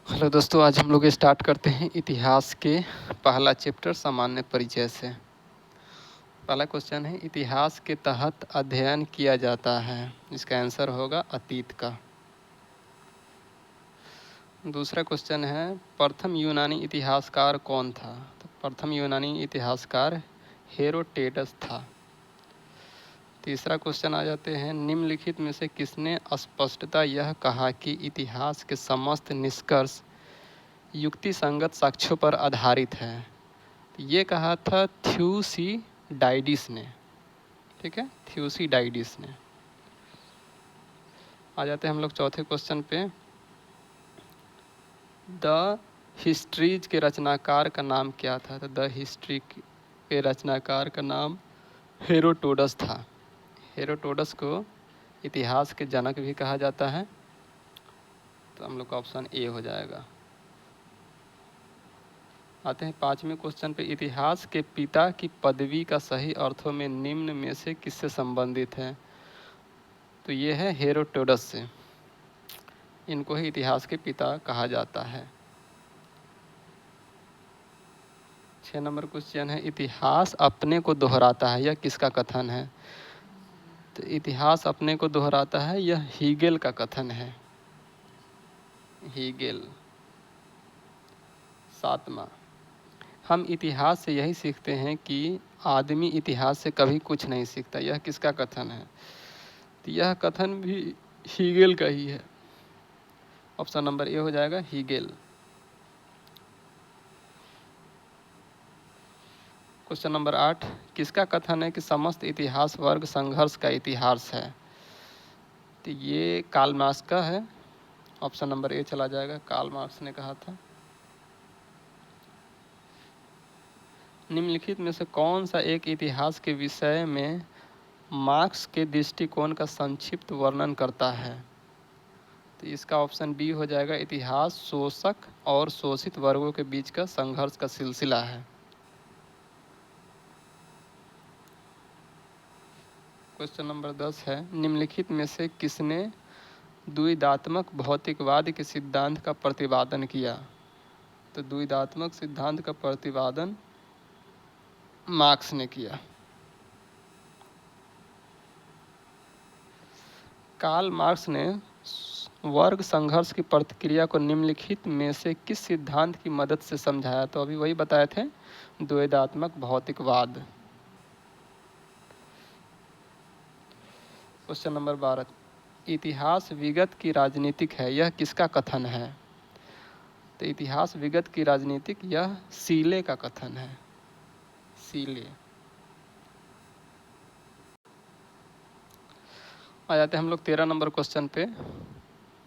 Hello दोस्तों, आज हम लोग स्टार्ट करते हैं इतिहास के पहला चैप्टर सामान्य परिचय से। पहला क्वेश्चन है, इतिहास के तहत अध्ययन किया जाता है। इसका आंसर होगा अतीत का। दूसरा क्वेश्चन है, प्रथम यूनानी इतिहासकार कौन था? तो प्रथम यूनानी इतिहासकार हेरोटेटस था। तीसरा क्वेश्चन आ जाते हैं, निम्नलिखित में से किसने स्पष्टता यह कहा कि इतिहास के समस्त निष्कर्ष युक्ति संगत साक्ष्यों पर आधारित है? तो ये कहा था थ्यूसिडाइडिस ने। ठीक है, थ्यूसिडाइडिस ने। आ जाते हैं हम लोग चौथे क्वेश्चन पे। द हिस्ट्रीज के रचनाकार का नाम क्या था? तो द हिस्ट्री के रचनाकार का नाम हेरोडोटस था। हेरोडोटस को इतिहास के जनक भी कहा जाता है। तो हम लोग का ऑप्शन ए हो जाएगा। आते हैं पांचवें क्वेश्चन पे, इतिहास के पिता की पदवी का सही अर्थों में निम्न में से किससे संबंधित है? तो ये है हेरोडोटस से। इनको ही इतिहास के पिता कहा जाता है। 6 नंबर क्वेश्चन है, इतिहास अपने को दोहराता है, यह किसका कथन है? तो इतिहास अपने को दोहराता है, यह हीगेल का कथन है। हीगेल। 7वां, हम इतिहास से यही सीखते हैं कि आदमी इतिहास से कभी कुछ नहीं सीखता, यह किसका कथन है? तो यह कथन भी हीगेल का ही है। ऑप्शन नंबर ए हो जाएगा, हीगेल। क्वेश्चन नंबर 8, किसका कथन है कि समस्त इतिहास वर्ग संघर्ष का इतिहास है? तो ये कार्ल मार्क्स का है। ऑप्शन नंबर ए चला जाएगा, कार्ल मार्क्स ने कहा था। निम्नलिखित में से कौन सा एक इतिहास के विषय में मार्क्स के दृष्टिकोण का संक्षिप्त वर्णन करता है? तो इसका ऑप्शन बी हो जाएगा, इतिहास शोषक और शोषित वर्गों के बीच का संघर्ष का सिलसिला है। क्वेश्चन नंबर 10 है, निम्नलिखित में से किसने द्विधात्मक भौतिकवाद के सिद्धांत का प्रतिपादन किया? तो द्विधात्मक सिद्धांत का प्रतिपादन मार्क्स ने किया। कार्ल मार्क्स ने वर्ग संघर्ष की प्रतिक्रिया को निम्नलिखित में से किस सिद्धांत की मदद से समझाया? तो अभी वही बताए थे, द्वैधात्मक भौतिकवाद। क्वेश्चन नंबर 12, इतिहास विगत की राजनीतिक है, यह किसका कथन है? तो इतिहास विगत की राजनीतिक, यह सीले का कथन है। सीले। आ जाते हैं हम लोग 13 नंबर क्वेश्चन पे।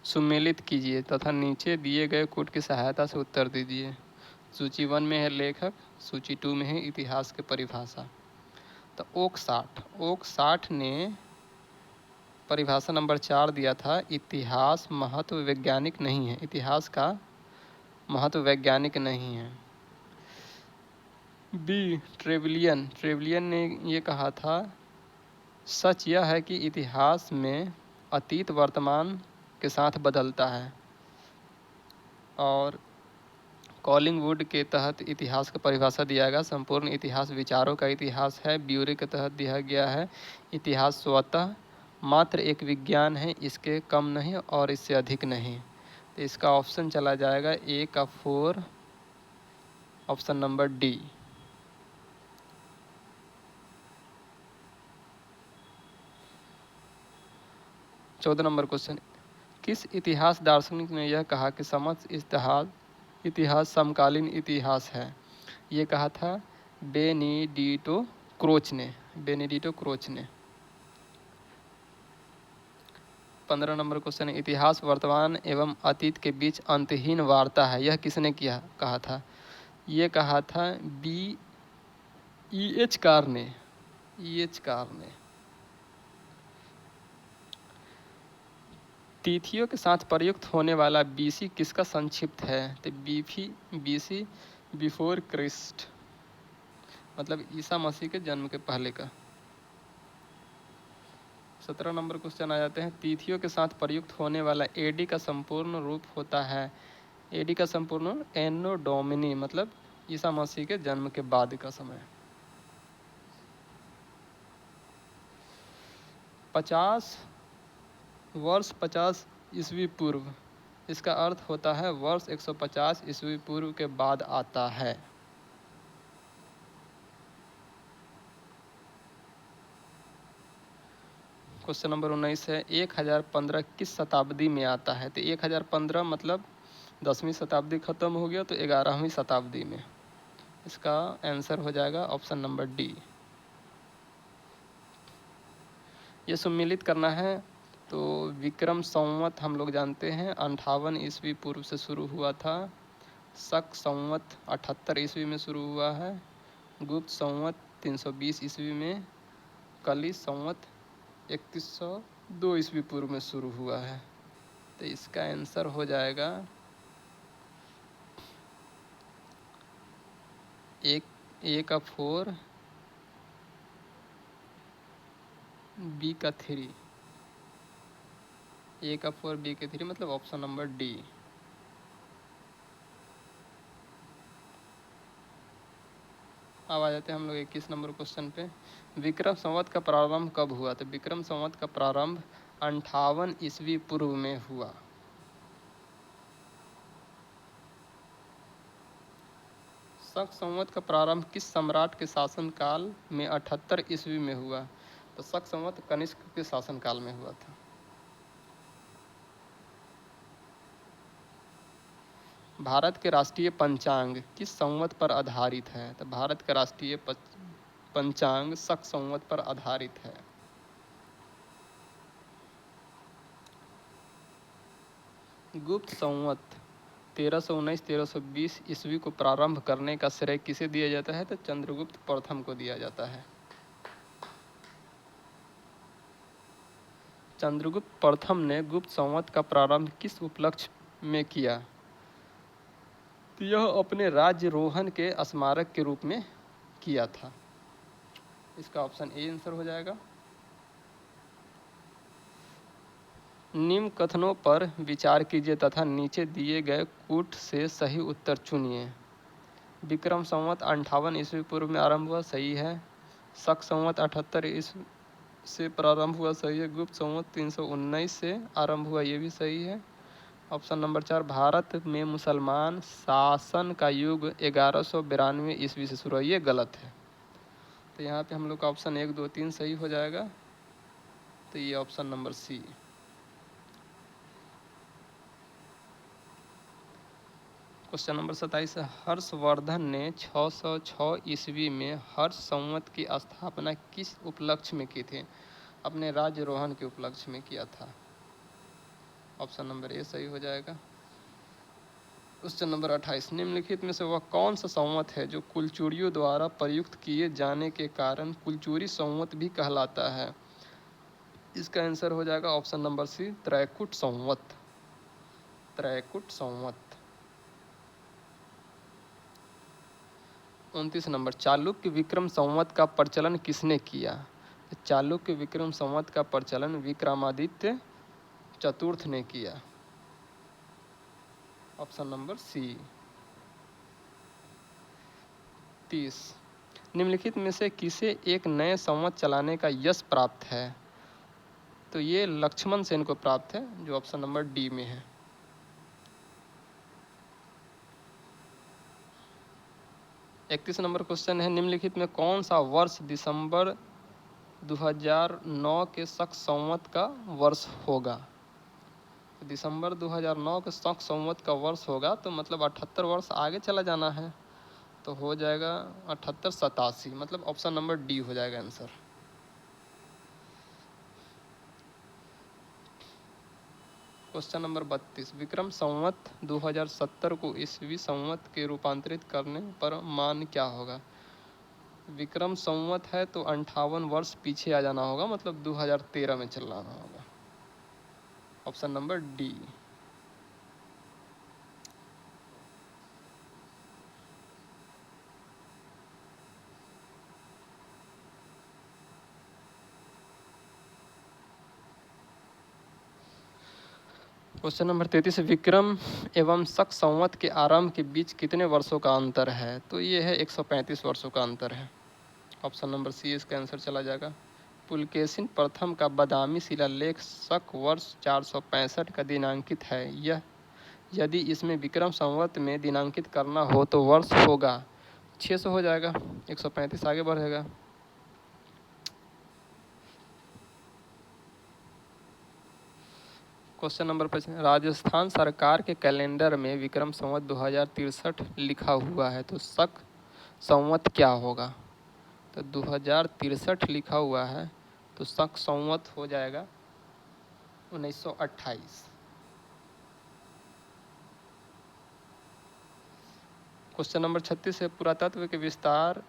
सुमेलित कीजिए तथा नीचे दिए गए कोड की सहायता से उत्तर दीजिए। सूची 1 में है लेखक, सूची 2 में है इतिहास की परिभाषा। तो ओक साठ ने परिभाषा नंबर 4 दिया था, इतिहास महत्व वैज्ञानिक नहीं है। इतिहास का महत्व वैज्ञानिक नहीं है। बी ट्रेवलियन ने ये कहा था, सच यह है कि इतिहास में अतीत वर्तमान के साथ बदलता है। और कॉलिंगवुड के तहत इतिहास का परिभाषा दिया गया, संपूर्ण इतिहास विचारों का इतिहास है। ब्यूरे के तहत दिया गया है, इतिहास स्वतः मात्र एक विज्ञान है, इसके कम नहीं और इससे अधिक नहीं। तो इसका ऑप्शन चला जाएगा ए का 4, ऑप्शन नंबर डी। चौदह नंबर क्वेश्चन, किस इतिहास दार्शनिक ने यह कहा कि समस्त इतिहास समकालीन इतिहास है? ये कहा था बेनिडिटो क्रोच ने। 15 नंबर क्वेश्चन है, इतिहास वर्तमान एवं अतीत के बीच अंतहीन वार्ता है, यह किसने कहा था? ये कहा था ई एच कार ने। तिथियों के साथ प्रयुक्त होने वाला बीसी किसका संक्षिप्त है? तो बीसी बिफोर क्रिस्ट, मतलब ईसा मसीह के जन्म के पहले का। 17 नंबर क्वेश्चन आ जाते हैं, तिथियों के साथ प्रयुक्त होने वाला एडी का संपूर्ण रूप होता है एडी का संपूर्ण एनो डोमिनी मतलब ईसा मसीह के जन्म के बाद का समय। 50 वर्ष 50 ईस्वी पूर्व, इसका अर्थ होता है वर्ष 150 ईस्वी पूर्व के बाद आता है। क्वेश्चन नंबर 19 है 1015 किस शताब्दी में आता है? तो 1015 मतलब 10वीं शताब्दी खत्म हो गया तो 11वीं शताब्दी में। इसका आंसर हो जाएगा ऑप्शन नंबर डी। ये सम्मिलित करना है तो विक्रम संवत हम लोग जानते हैं 58 ईस्वी पूर्व से शुरू हुआ था। शक संवत 78 ईस्वी में शुरू हुआ है। गुप्त संवत 320 ईस्वी में। कली संवत 3102 ईस्वी पूर्व में शुरू हुआ है। तो इसका आंसर हो जाएगा ए का 4 बी का 3। ए का 4 बी का 3 मतलब ऑप्शन नंबर डी। अब आ जाते हैं हम लोग 21 नंबर क्वेश्चन पे। विक्रम संवत का प्रारंभ कब हुआ? तो विक्रम संवत का प्रारंभ 58 ईस्वी पूर्व में हुआ। शक संवत का प्रारंभ किस सम्राट के शासनकाल में 78 ईस्वी में हुआ? तो शक संवत कनिष्क के शासनकाल में हुआ था। भारत के राष्ट्रीय पंचांग किस संवत पर आधारित है? तो भारत का राष्ट्रीय पंचांग शक संवत पर आधारित है। गुप्त संवत 1319-1320 ईस्वी को प्रारंभ करने का श्रेय किसे दिया जाता है? तो चंद्रगुप्त प्रथम को दिया जाता है। चंद्रगुप्त प्रथम ने गुप्त संवत का प्रारंभ किस उपलक्ष्य में किया? तो यह अपने राज्यरोहण के स्मारक के रूप में किया था। इसका ऑप्शन ए आंसर हो जाएगा। निम्न कथनों पर विचार कीजिए तथा नीचे दिए गए कूट से सही उत्तर चुनिए। विक्रम संवत 58 ईस्वी पूर्व में आरंभ हुआ, सही है। शक संवत 78 ईस्वी से प्रारंभ हुआ, सही है। गुप्त संवत 319 से आरंभ हुआ, ये भी सही है। ऑप्शन नंबर 4 भारत में मुसलमान शासन का युग 1192 ईस्वी से शुरू हुआ, ये गलत है। तो यहाँ पे हम लोग का ऑप्शन 1, 2, 3 सही हो जाएगा। तो ये option number C. Question number 27 है हर्षवर्धन ने 606 ईस्वी में हर्ष संवत की स्थापना किस उपलक्ष्य में की थी? अपने राज्यरोहण के उपलक्ष्य में किया था। ऑप्शन नंबर ए सही हो जाएगा। क्वेश्चन नंबर 28 निम्नलिखित में से वह कौन सा संवत है जो कुलचूड़ियों द्वारा प्रयुक्त किए जाने के कारण कुलचूरी संवत भी कहलाता है? इसका आंसर हो जाएगा ऑप्शन नंबर सी त्रैकुट संवत। त्रैकुट संवत। 29 नंबर चालुक्य विक्रम संवत का प्रचलन किसने किया? चालुक्य विक्रम संवत का प्रचलन विक्रमादित्य चतुर्थ ने किया। ऑप्शन नंबर सी। 30 निम्नलिखित में से किसे एक नए संवत चलाने का यश प्राप्त है? तो ये लक्ष्मण सेन को प्राप्त है, जो ऑप्शन नंबर डी में है। इकतीस नंबर क्वेश्चन है निम्नलिखित में कौन सा वर्ष दिसंबर 2009 के शक संवत का वर्ष होगा? दिसंबर 2009 के शक संवत का वर्ष होगा तो मतलब 78 वर्ष आगे चला जाना है, तो हो जाएगा 7887 मतलब ऑप्शन नंबर डी हो जाएगा answer. Question number 32 Vikram Samvat 2070 को ईस्वी संवत के रूपांतरित करने पर मान क्या होगा? विक्रम संवत है तो 58 वर्ष पीछे आ जाना होगा, मतलब 2013 में चलाना होगा। Option number D. Question number 33, Vikram एवं शक संवत के आरंभ के बीच कितने वर्षों का अंतर है? तो ये है 135 वर्षों का अंतर है। ऑप्शन नंबर सी इसका आंसर चला जाएगा। पुलकेशिन प्रथम का बादामी शिलालेख शक वर्ष 465 का दिनांकित है। यह यदि इसमें विक्रम संवत में दिनांकित करना हो तो वर्ष होगा 600 हो जाएगा, 135 आगे बढ़ेगा। क्वेश्चन नंबर 5, राजस्थान सरकार के कैलेंडर में विक्रम संवत 2063 लिखा हुआ है तो शक संवत क्या होगा? तो 2063 लिखा हुआ है तो शक संवत हो जाएगा 1928। क्वेश्चन नंबर 36 है, पुरातत्व के विस्तार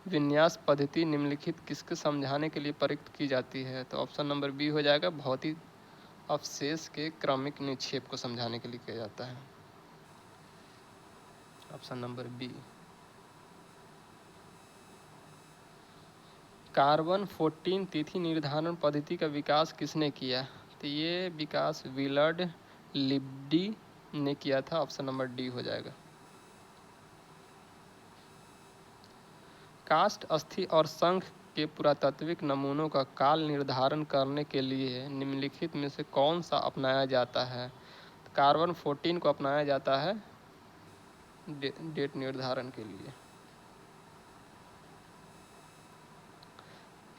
विन्यास पद्धति निम्नलिखित किसके समझाने के लिए प्रयुक्त की जाती है? तो ऑप्शन नंबर बी हो जाएगा, भौतिक अवशेष के क्रमिक निक्षेप को समझाने के लिए किया जाता है। Option number B. कार्बन 14 तिथि निर्धारण पद्धति का विकास किसने किया? तो ये विकास विलर्ड लिब्डी ने किया था। ऑप्शन नंबर डी हो जाएगा। काष्ठ, अस्थि और शंख के पुरातात्विक नमूनों का काल निर्धारण करने के लिए निम्नलिखित में से कौन सा अपनाया जाता है? तो कार्बन 14 को अपनाया जाता है डेट निर्धारण के लिए।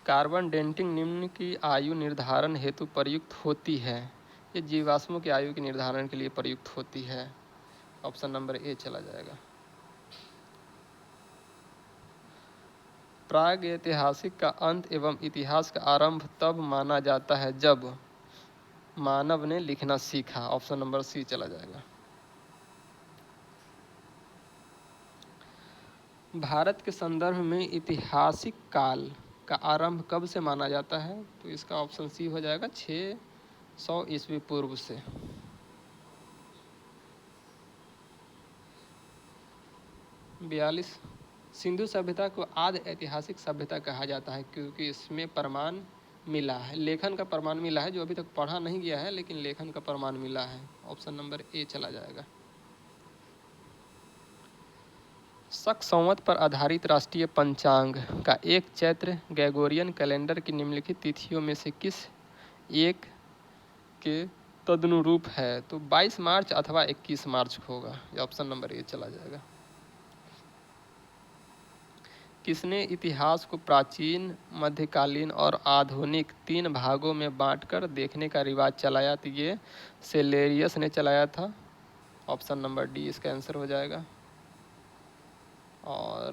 कार्बन डेटिंग निम्न की आयु निर्धारण हेतु प्रयुक्त होती है। ये जीवाश्मों की आयु के निर्धारण के लिए प्रयुक्त होती है। ऑप्शन नंबर ए चला जाएगा। प्राग ऐतिहासिक का अंत एवं इतिहास का आरंभ तब माना जाता है जब मानव ने लिखना सीखा। ऑप्शन नंबर सी चला जाएगा। भारत के संदर्भ में ऐतिहासिक काल का आरंभ कब से माना जाता है? तो इसका ऑप्शन सी हो जाएगा, 600 ईस्वी पूर्व से। बयालीस, सिंधु सभ्यता को आदि ऐतिहासिक सभ्यता कहा जाता है क्योंकि इसमें प्रमाण मिला है, लेखन का प्रमाण मिला है, जो अभी तक पढ़ा नहीं गया है लेकिन लेखन का प्रमाण मिला है। ऑप्शन नंबर ए चला जाएगा। शक संवत पर आधारित राष्ट्रीय पंचांग का एक चैत्र ग्रेगोरियन कैलेंडर की निम्नलिखित तिथियों में से किस एक के तदनुरूप है? तो 22 मार्च अथवा 21 मार्च होगा। ऑप्शन नंबर ए चला जाएगा। किसने इतिहास को प्राचीन, मध्यकालीन और आधुनिक 3 भागों में बांटकर देखने का रिवाज चलाया? तो ये सेलेरियस ने चलाया था। ऑप्शन नंबर डी इसका आंसर हो जाएगा। और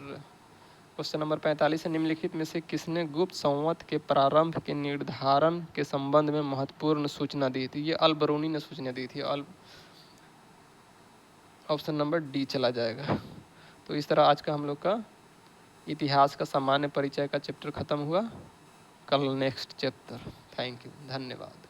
क्वेश्चन नंबर 45 है, निम्नलिखित में से किसने गुप्त संवत के प्रारंभ के निर्धारण के संबंध में महत्वपूर्ण सूचना दी थी? ये अल-बरूनी ने सूचना दी थी। ऑप्शन नंबर डी चला जाएगा। तो इस तरह आज का हम लोग का इतिहास का सामान्य परिचय का चैप्टर खत्म हुआ। कल नेक्स्ट चैप्टर। थैंक यू, धन्यवाद।